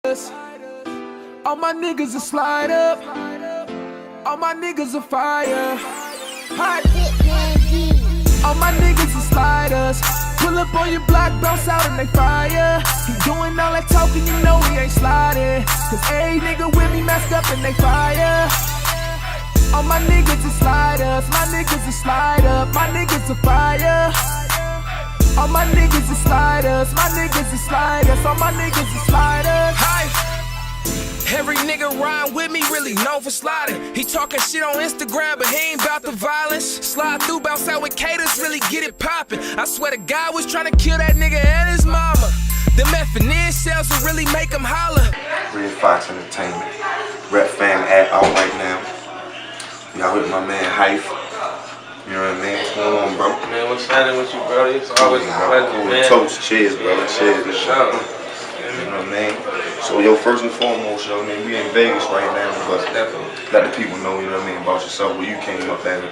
All my niggas are slide up. All my niggas are fire. All my niggas are sliders. Pull up on your block, bounce out and they fire. He doing all that talking, you know he ain't sliding. Cause every nigga with me messed up and they fire. All my niggas are sliders. My niggas are slide up. My niggas are fire. All my niggas are sliders. My niggas are sliders. All my niggas are sliders. Every nigga rhyme with me really known for sliding. He talking shit on Instagram, but he ain't bout the violence. Slide through, bounce out with caters, really get it poppin'. I swear to God was trying to kill that nigga and his mama. Them F&N sales will really make him holler. Red Fox Entertainment. Rep fam at out right now. Y'all with my man Hyph. You know what I mean? What's going on, bro? Man, what's happening with you, bro? It's always a pleasure, man. Toast, cheers, bro. Yeah, cheers. for sure. You know what I mean? So, yo, first and foremost, yo, I mean, we in Vegas right now, but Definitely. let the people know, you know what I mean, about yourself, where you came up at it,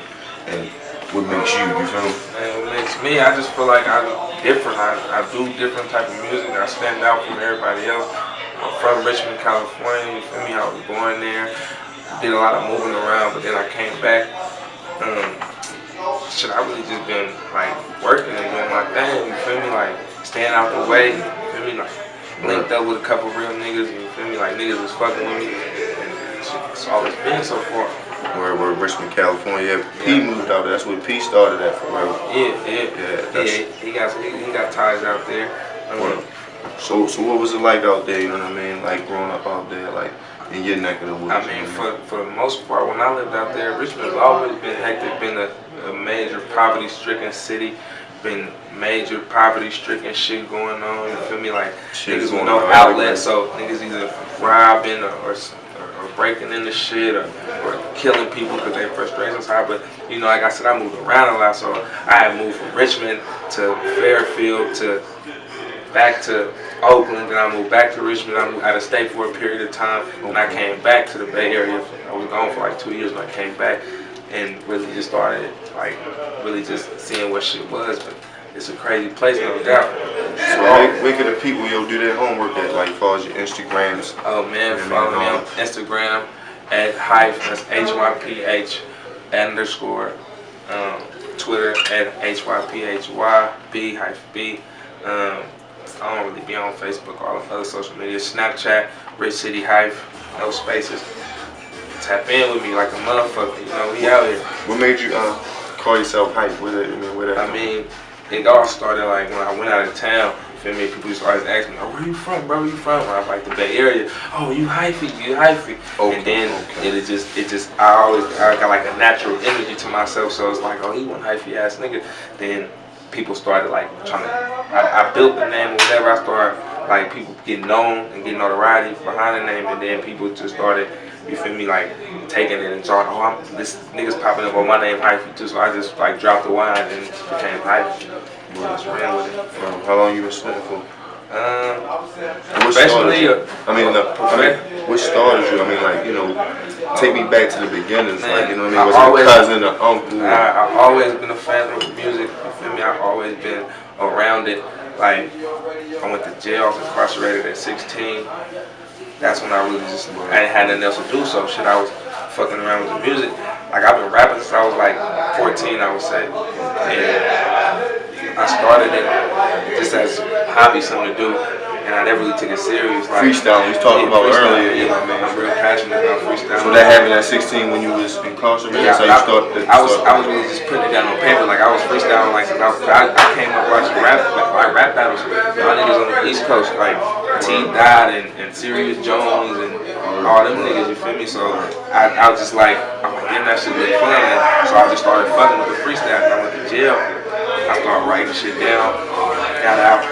and what makes you feel me? Man, what makes me, I just feel like I'm different. I do different type of music. I stand out from everybody else. I'm from Richmond, California, you feel me? I was born there. Did a lot of moving around, but then I came back. Shit, I really just been, like, working and doing my thing, you feel me? Like, staying out the way, you feel me? Like, linked up with a couple real niggas, you feel me? Like, niggas was fucking with me, and it's always been so far. We're Richmond, California. Yeah, P moved out there. That's where P started at for real. Yeah. He got ties out there. So what was it like out there? You know what I mean? Like growing up out there, like in your neck of the woods. I mean, for the most part, when I lived out there, Richmond's always been hectic. Been a major poverty-stricken city. Been major poverty-stricken shit going on. You feel me? Like niggas with no outlet, so niggas either robbing or breaking into shit or killing people because their frustrations high. But you know, like I said, I moved around a lot, so I had moved from Richmond to Fairfield to back to Oakland, then I moved back to Richmond. I moved out of state for a period of time. When I came back to the Bay Area, I was gone for like 2 years when I came back and really just started like really just seeing what shit was. But it's a crazy place, no doubt. So where can the people do their homework at, like as far as your Instagrams? Oh man, follow me on Instagram at Hyph, that's HYPH _. Twitter at HYPHYB Hyph. I don't really be on Facebook or all the other social media. Snapchat, Rich City Hyph, no spaces. Tap in with me like a motherfucker, you know, we out here. What made you call yourself Hyph? I mean, it all started like when I went out of town. You feel me? People just always ask me, "Oh, where you from, bro? Where you from?" I'm like the Bay Area. Oh, you Hyphy, you Hyphy. Okay, and then it just I got like a natural energy to myself. So it's like, oh, he one Hyphy ass nigga. Then people started like trying to. I built the name or whatever. I started like people getting known and getting notoriety behind the name, and then people just started. You feel me, like taking it and starting, oh, this nigga's popping up on my name, Hyph too. So I just like dropped the wine and it became Hyph. Just ran with it. How long you been sitting for? Especially, what started you? I mean, like, you know, take me back to the beginnings. Man, like, you know what I mean? Was it a cousin or uncle? I've always been a fan of music. You feel me? I've always been around it. Like, I went to jail. I was incarcerated at 16. That's when I really just, I ain't had nothing else to do, so shit, I was fucking around with the music. Like, I've been rapping since I was like 14, I would say. And I started it just as a hobby, something to do, and I never really took it serious. Like, freestyle, we was talking about earlier. Yeah, I'm real passionate about freestyle. So that happened at 16 when you was incarcerated? Yeah, That's how you started? I was really just putting it down on paper. Like, I was freestyling, like, I came up watching rap battles. Y'all niggas on the East Coast, like, T. Dot and Sirius Jones and all them niggas, you feel me? So I was just like, I'm like, damn, that shit look fun. And so I just started fucking with the freestyle. And I went to jail. I started writing shit down, got out.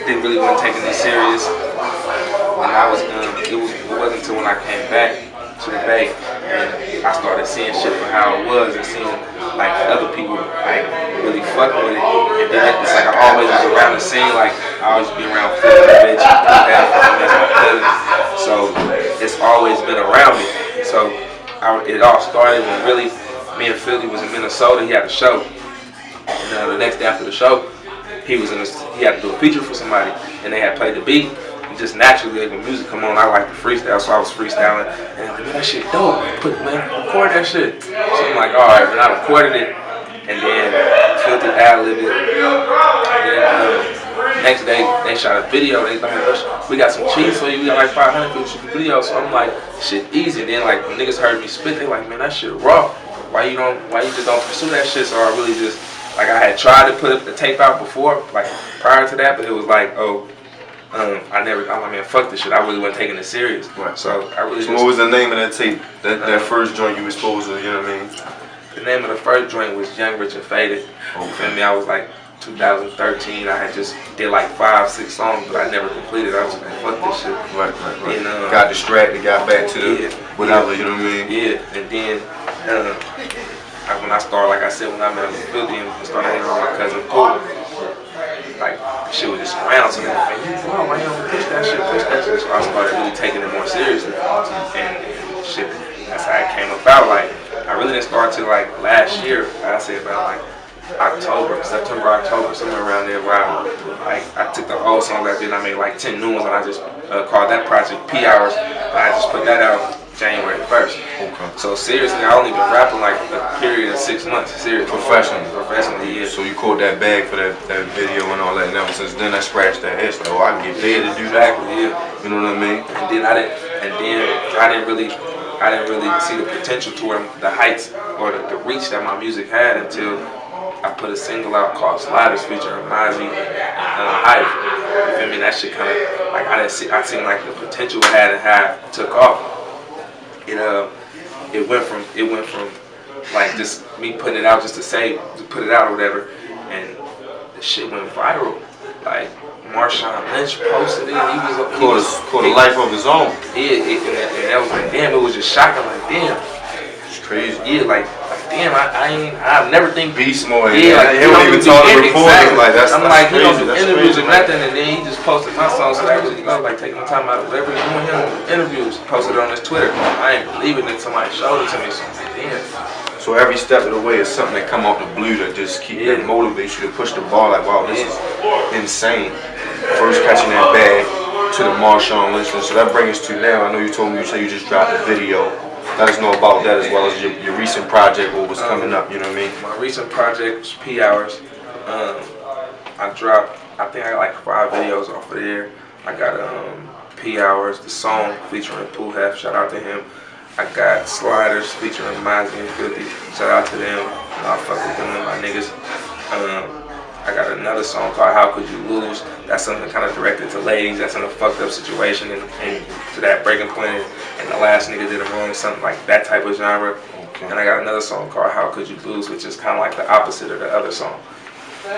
Didn't really want to take it serious. And I was, it wasn't until when I came back to the Bay and I started seeing shit for how it was and seeing like other people like really fucking with it. And then it's like I always was around the scene, like I always be around Philly, bitch, that's my cousin. So it's always been around me. So it all started when really me and Philly was in Minnesota. He had a show. And the next day after the show, he had to do a feature for somebody, and they had played the beat, just naturally, like, when music come on, I like to freestyle, so I was freestyling, and I'm like, man, that shit dope. Record that shit. So I'm like, all right, and I recorded it, and then filtered, ad-libbed it. And then next day, they shot a video. They like, we got some cheese for you. We got like 500 people shoot the video. So I'm like, shit, easy. And then like when niggas heard me spit, they like, man, that shit raw. Why you just don't pursue that shit? So I really just, like, I had tried to put the tape out before, like prior to that, but it was like, I'm like, man, fuck this shit. I really wasn't taking it serious. Right. So I really. So what was the name of that tape? That first joint you was supposed to, you know what I mean? The name of the first joint was Young, Rich, and Faded. You feel me? I was like 2013. I had just did like 5-6 songs, but I never completed. I was like, fuck this shit. Right. And, got distracted, got back to the whatever, you know what I mean? Yeah, and then when I started, like I said, when I met with Filthy and started hanging out with my cousin Paul, like shit was just around. So man, why you don't push that shit? So I started really taking it more seriously, and shit. That's how it came about. Like I really didn't start till like last year. I say about like September, October, somewhere around there. Where I took the old songs I did, and I made like 10 new ones, and I just called that project P Hours. And I just put that out January 1st. Okay. So seriously, I only been rapping like a period of 6 months. Seriously. Professionally, yeah. So you caught that bag for that video and all that, and ever since then I scratched that head. Like, oh, I can get paid to do that. Yeah. You know what I mean? And then I didn't really see the potential to where the heights or the reach that my music had until I put a single out called Sliders featuring Bugsy and Hyph. You feel me? That shit kind of like I seen like the potential it had and how it took off. It went from like just me putting it out just to put it out or whatever, and the shit went viral. Like Marshawn Lynch posted it. He caught a life of his own. And that was like, damn, it was just shocking. Like, damn, it's crazy. Yeah, like damn, I've never think beast mode. Yeah, like, he don't even talk to reporters. Exactly. Like that's I'm that's like, crazy. he don't do That's interviews crazy, or nothing, and then he just posted my songs. So actually, like taking the time out of whatever he's doing him interviews, posted it on his Twitter. I ain't believing it. Somebody showed it to me. So I'm like, damn. So every step of the way is something that come out the blue that just that motivates you to push the ball. Like, wow, this is insane. First catching that bag to the Marshawn Lynch. So that brings us to now. I know you told me you just dropped a video. Let us know about that as well as your recent project, what was coming up, you know what I mean? My recent project was P Hours. I think I got like 5 videos off of there. I got P Hours, the song featuring Hyph, shout out to him. I got Sliders featuring Bugsy and Filthy, shout out to them. I fuck with them and my niggas. I got another song called How Could You Lose? That's something kind of directed to ladies that's in a fucked up situation and to that breaking point. And the last nigga did it wrong, something like that type of genre. Okay. And I got another song called How Could You Lose, which is kind of like the opposite of the other song.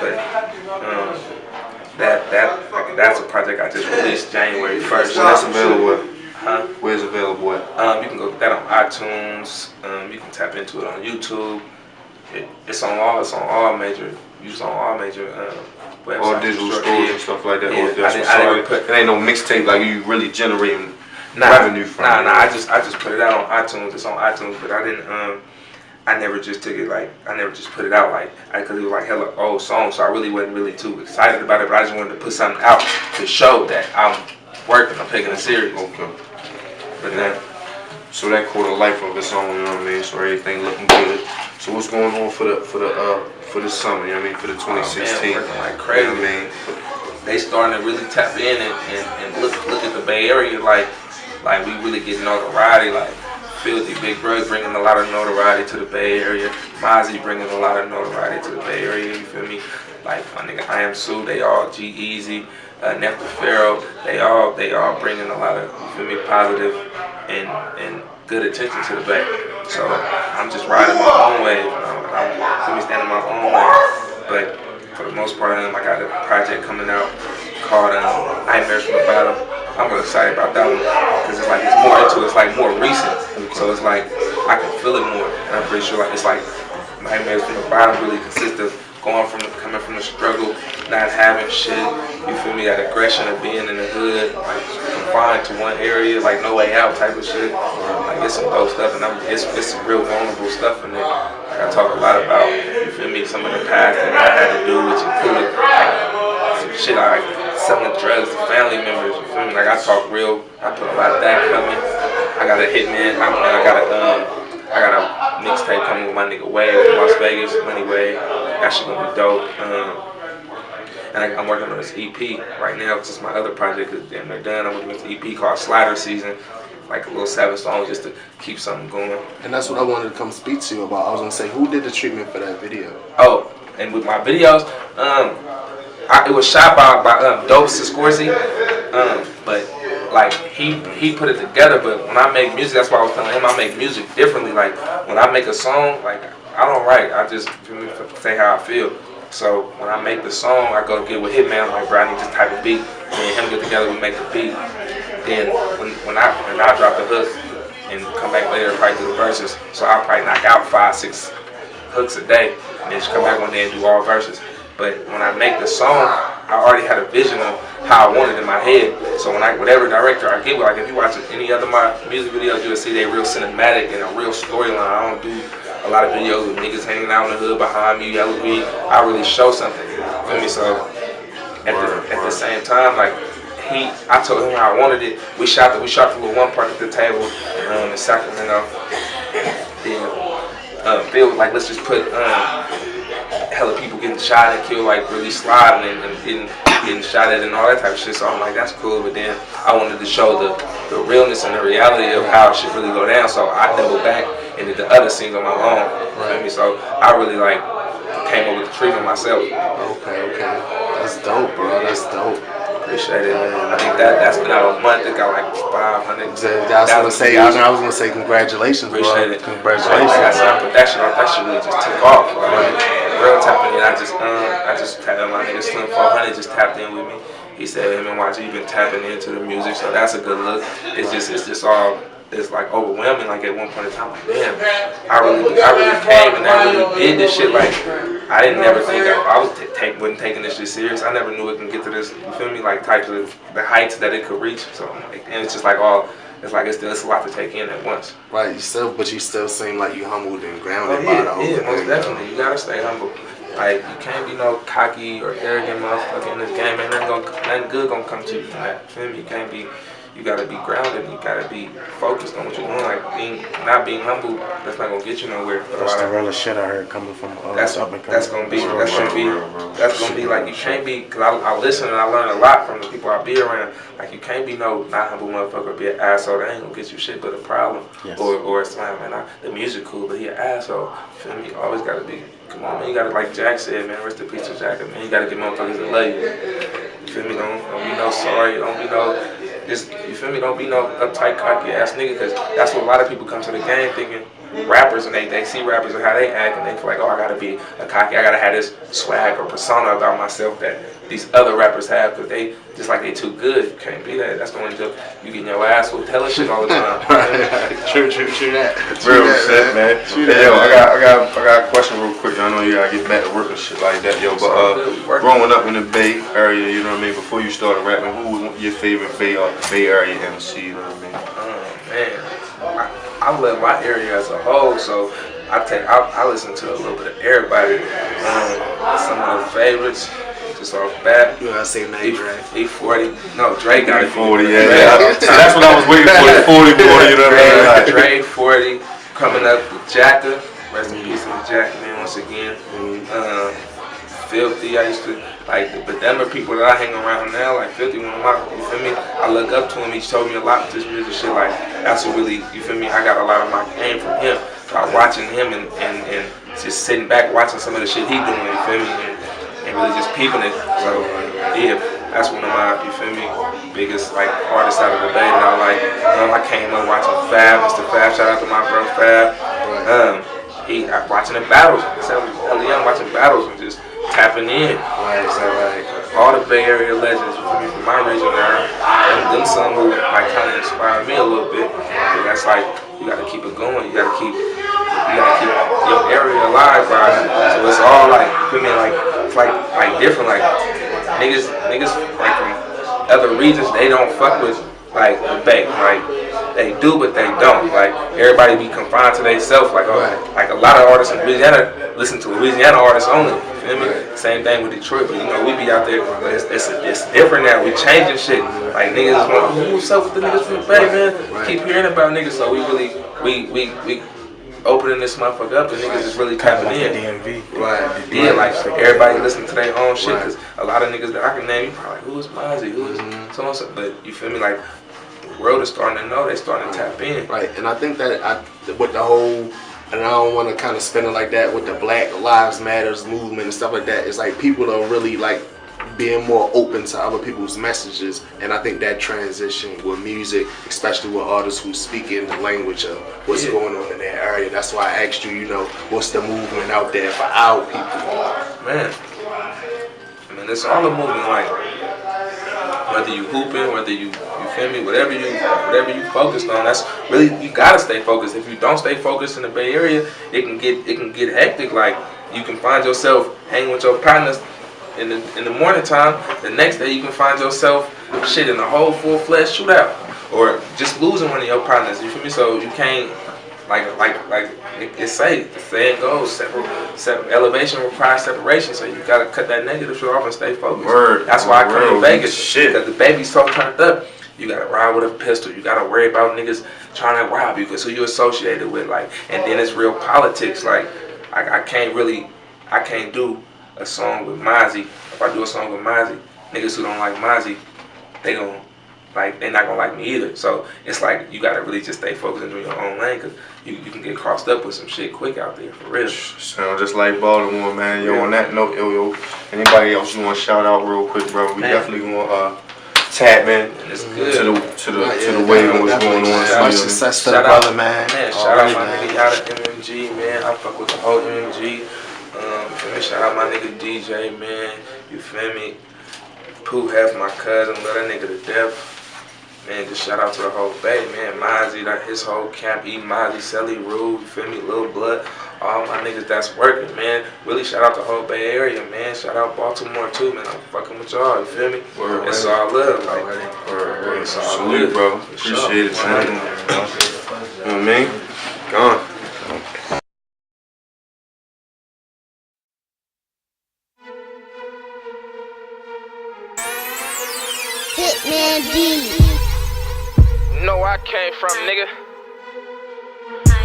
But that's a project I just released January 1st. So that's available at? Huh? Where's available at? You can go get that on iTunes. You can tap into it on YouTube. It's on all major websites. All digital stores and stuff like that. Yeah, it ain't no mixtape like you really generating revenue from. Nah. I just put it out on iTunes. It's on iTunes, but I didn't. I never just took it like I never just put it out like because it was like hella old songs, so I really wasn't really too excited about it. But I just wanted to put something out to show that I'm working, I'm taking it serious. Okay. But then. So that caught a life of its own, you know what I mean? So everything looking good. So what's going on for the summer, you know what I mean? For the 2016. Man, working like crazy. You know what I mean? They starting to really tap in and look at the Bay Area like we really get notoriety. Like Filthy, Big Bro bringing a lot of notoriety to the Bay Area. Bugsy bringing a lot of notoriety to the Bay Area. You feel me? Like my nigga I Am Sue, they all G-Eazy, Nepta Pharaoh, they all bringing a lot of, you feel me, positive and good attention to the Bay. So I'm just riding my own wave. I'm standing my own way. But for the most part, I got a project coming out called Nightmares from the Bottom. I'm really excited about that one because it's more into it. It's like more recent. So it's like I can feel it more. And I'm pretty sure it's like Nightmares from the Bottom really consists of coming from the struggle, not having shit, you feel me, that aggression of being in the hood, like confined to one area, like no way out type of shit. Like it's some dope stuff and it's some real vulnerable stuff in there. Like I talk a lot about, you feel me, some of the past that I had to do, which included some shit like selling drugs thugs, the family members. You feel me? Like I talk real. I put a lot of that coming. I got a Hitman. I got a mixtape coming with my nigga Wade from Las Vegas, Money Wade. That shit gonna be dope. And I'm working on this EP right now because it's my other project is damn near done. I'm working on this EP called Slider Season, like a little 7 songs just to keep something going. And that's what I wanted to come speak to you about. I was gonna say, who did the treatment for that video? Oh, and with my videos, it was shot by Dope Sikorsky, but like he put it together. But when I make music, that's why I was telling him I make music differently. Like when I make a song, like I don't write, I just say how I feel. So when I make the song, I go get with Hitman. I'm like, bro, I need this type of beat. Me and him get together, we make the beat. Then when I drop the hook and come back later, probably do the verses. So I'll probably knock out 5-6 hooks a day, and then just come back one day and do all verses. But when I make the song, I already had a vision of how I want it in my head. So whatever director I get with, like if you watch any other of my music videos, you'll see they're real cinematic and a real storyline. I don't do a lot of videos with niggas hanging out in the hood behind me, yellow beat. I really show something. You feel me? So at the same time, like I told him how I wanted it. We shot the little one part at the table in Sacramento. Then Phil was like, let's just put hella people getting shot and killed, like really sliding and getting shot at and all that type of shit. So I'm like, that's cool. But then I wanted to show the realness and the reality of how shit really go down. So I doubled back and did the other scenes on my own. Right. So I really like came up with the treatment myself. Okay. That's dope, bro. That's dope. Appreciate it, man. I think that's been out a month. It got like 500. I was gonna say congratulations, bro. Appreciate it. Congratulations. I put that shit off. That shit really just took off. Real tapping in. I just tapped in. My nigga Slim 400 just tapped in with me. He said him and YG been tapping into the music, so that's a good look. It's just all. It's like overwhelming. Like at one point in time, like damn, I really came and I really did this shit. Like I didn't never think I wasn't taking this shit serious. I never knew it can get to this. You feel me? Like types of the heights that it could reach. So like, and it's just like it's like it's a lot to take in at once. Right. But you still seem like you humbled and grounded by the whole thing. Yeah, most definitely. You gotta stay humble. Like you can't be no cocky or arrogant motherfucker in this game. Ain't nothing good gonna come to you from that. Feel me? You can't be. You gotta be grounded and you gotta be focused on what you're doing. Like not being humble, that's not gonna get you nowhere. That's the realest shit I heard coming from that's gonna be like you can't be. Cause I listen and I learn a lot from the people I be around. Like you can't be not humble motherfucker or be an asshole. That ain't gonna get you shit but a problem. Yes. Or it's like, man, the music cool, but he an asshole. Feel me? You always gotta be. Come on, man. You gotta, like Jack said, man. Rest in peace to Jack. Man, you gotta get motherfuckers that love you. You feel me? Don't be no sorry. Don't be no. You feel me? Don't be no uptight, cocky ass nigga, because that's what a lot of people come to the game thinking. Rappers and they see rappers and how they act and they feel like, oh, I gotta be a cocky, I gotta have this swag or persona about myself that these other rappers have because they just like they too good. You can't be that. That's the one joke. You getting your ass whooped, hella shit all the time. True that. Real shit, man. Hey, yo, I got a question real quick. I know you gotta get back to work and shit like that, yo. But growing up in the Bay Area, you know what I mean. Before you started rapping, who was your favorite Bay Area MC? You know what I mean? Oh man, I love my area as a whole, so I listen to a little bit of everybody. Some of the favorites. Just off bat. You gotta say name, Dre. E40. No, Dre got it. 40, yeah. That's what I was waiting for. The 40 boy, you know what I mean? Dre 40 coming up with Jacka. Rest in peace to Jack, man. Once again, Filthy. I used to like, but them are people that I hang around now. Like 50, one of my, you feel me? I look up to him. He told me a lot with this music shit. Like that's what really, you feel me? I got a lot of my game from him. By watching him and just sitting back watching some of the shit he doing. You feel me? And really just peeping it. So yeah, that's one of my, you feel me, biggest like artists out of the Bay that I like. I came up watching Fab, Mr. Fab, shout out to my bro Fab. Watching the battles. I said I was hella young watching battles and just tapping in. So like all the Bay Area legends, you feel me, from my region there, them some who like kinda inspired me a little bit. But that's like you gotta keep it going, you gotta keep your area alive, bro. So it's all like, you feel me, like it's like different, like niggas like from other regions, they don't fuck with like the Bay, like they do, but they don't. Like everybody be confined to themselves. Like like a lot of artists in Louisiana listen to Louisiana artists only. You feel me? Same thing with Detroit, but you know we be out there. But it's different now. We changing shit. Like niggas want, what's up with the niggas from the Bay, man? Keep hearing about niggas, so we really we opening this motherfucker up, and niggas is really tapping in. DMV. Right. Yeah, like everybody listening to their own shit, cause a lot of niggas that I can name, you probably like, who is Bugsy, who is so and so, but you feel me? Like the world is starting to know, they starting to tap in. Right, and I think that with the whole, and I don't want to kind of spin it like that with the Black Lives Matters movement and stuff like that. It's like people are really like being more open to other people's messages, and I think that transition with music, especially with artists who speak in the language of what's going on in their area. That's why I asked you, you know, what's the movement out there for our people? Man, I mean, it's all a movement. Like whether you hooping, whether you feel me, whatever you focused on, that's really, you gotta stay focused. If you don't stay focused in the Bay Area, it can get hectic. Like you can find yourself hanging with your partners in the morning time. The next day you can find yourself shit in a whole full-fledged shootout, or just losing one of your partners. You feel me? So you can't like it's safe. The saying goes, elevation requires separation. So you gotta cut that negative shit off and stay focused. That's why I come to Vegas, because the baby's so turned up. You gotta ride with a pistol. You gotta worry about niggas trying to rob you because who you associated with. Like, and then it's real politics. Like I can't do a song with Mozzie. If I do a song with Mozzie, niggas who don't like Mozzie, they're not gonna like me either. So it's like you gotta really just stay focused and do your own lane, cause you can get crossed up with some shit quick out there, for real. Sound just like Baltimore, man. Yo, on that note, yo, anybody else you want to shout out real quick, bro? We definitely want tap in to the way of what's going on. Much success to the brother, man. Shout out my nigga Yada MMG, man. I fuck with the whole MMG. Shout out my nigga DJ, man. You feel me? Hyph, my cousin, love that nigga to death. Man, just shout out to the whole Bay, man. Mozzie, his whole camp, Mozzie, Selly, Rue, you feel me? Lil Blood, all my niggas that's working, man. Really shout out the whole Bay Area, man. Shout out Baltimore too, man. I'm fucking with y'all, you feel me? It's all love, like. It's all salute, bro. Appreciate it, man. You know what I mean? Gone. Hitman B. You know where I came from, nigga.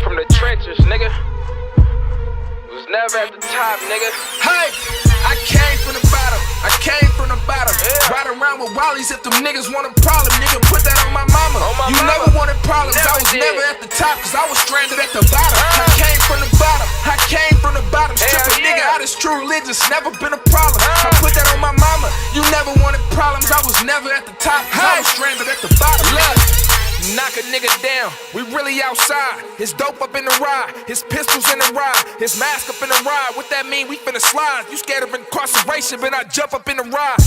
From the trenches, nigga. Was never at the top, nigga. Hey, I came from the bottom. I came from the bottom. Ride around with Wallies if them niggas want a problem, nigga. Put that on my mama. You never wanted problems. I was never at the top, cause I was stranded at the bottom. I came from the bottom. I came from the bottom. Strip a nigga out his true religion's never been a problem. I put that on my mama. You never wanted problems. I was never at the top, cause I was stranded at the bottom. Look. Knock a nigga down, we really outside. His dope up in the ride, his pistols in the ride, his mask up in the ride. What that mean? We finna slide. You scared of incarceration, but I jump up in the ride.